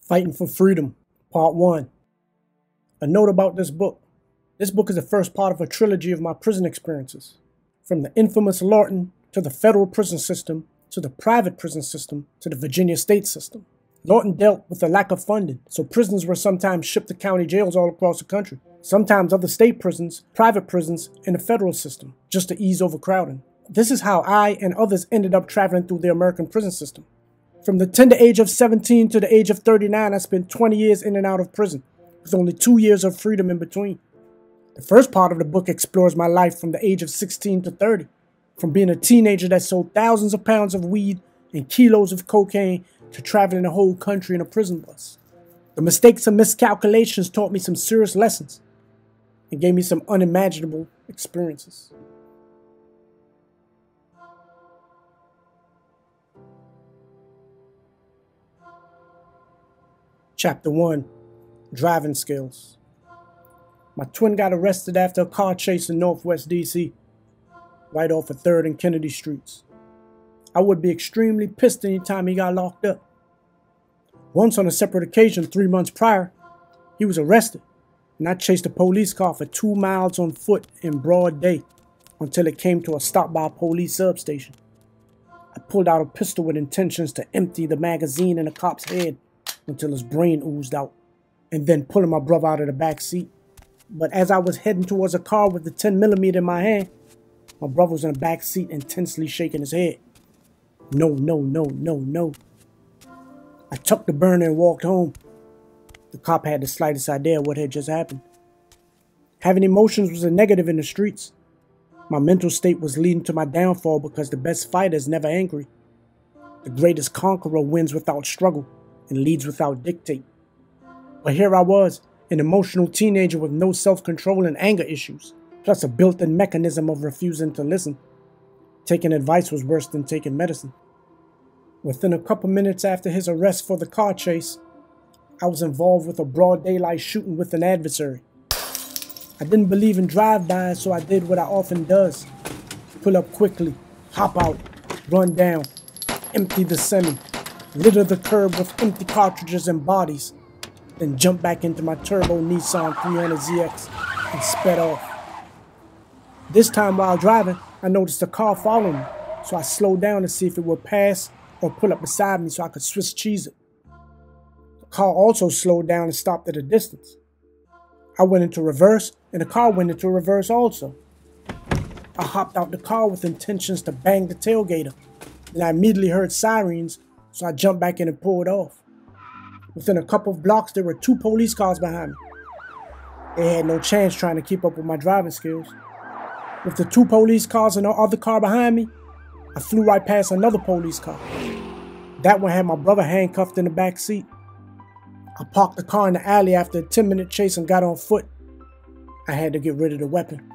Fighting for Freedom, Part 1. A note about this book. This book is the first part of a trilogy of my prison experiences. From the infamous Lorton, to the federal prison system, to the private prison system, to the Virginia state system. Lorton dealt with the lack of funding, so prisoners were sometimes shipped to county jails all across the country. Sometimes other state prisons, private prisons, and the federal system, just to ease overcrowding. This is how I and others ended up traveling through the American prison system. From the tender age of 17 to the age of 39, I spent 20 years in and out of prison, with only 2 years of freedom in between. The first part of the book explores my life from the age of 16 to 30, from being a teenager that sold thousands of pounds of weed and kilos of cocaine to traveling the whole country in a prison bus. The mistakes and miscalculations taught me some serious lessons and gave me some unimaginable experiences. Chapter 1. Driving Skills. My twin got arrested after a car chase in Northwest DC, right off of 3rd and Kennedy Streets. I would be extremely pissed anytime he got locked up. Once on a separate occasion 3 months prior, he was arrested, and I chased a police car for 2 miles on foot in broad day until it came to a stop by a police substation. I pulled out a pistol with intentions to empty the magazine in the cop's head until his brain oozed out, and then pulling my brother out of the back seat. But as I was heading towards a car with the 10mm in my hand, my brother was in the back seat intensely shaking his head. No, no, no, no, no. I tucked the burner and walked home. The cop had the slightest idea what had just happened. Having emotions was a negative in the streets. My mental state was leading to my downfall because the best fighter is never angry. The greatest conqueror wins without struggle and leads without dictate. But here I was, an emotional teenager with no self-control and anger issues, plus a built-in mechanism of refusing to listen. Taking advice was worse than taking medicine. Within a couple minutes after his arrest for the car chase, I was involved with a broad daylight shooting with an adversary. I didn't believe in drive-bys, so I did what I often does. Pull up quickly, hop out, run down, empty the semi, litter the curb with empty cartridges and bodies, then jump back into my turbo Nissan 300ZX and sped off. This time while driving, I noticed a car following me, so I slowed down to see if it would pass or pull up beside me so I could Swiss cheese it. The car also slowed down and stopped at a distance. I went into reverse, and the car went into reverse also. I hopped out the car with intentions to bang the tailgater, and I immediately heard sirens, so I jumped back in and pulled off. Within a couple of blocks, there were 2 police cars behind me. They had no chance trying to keep up with my driving skills. With the 2 police cars and the other car behind me, I flew right past another police car. That one had my brother handcuffed in the back seat. I parked the car in the alley after a 10-minute chase and got on foot. I had to get rid of the weapon.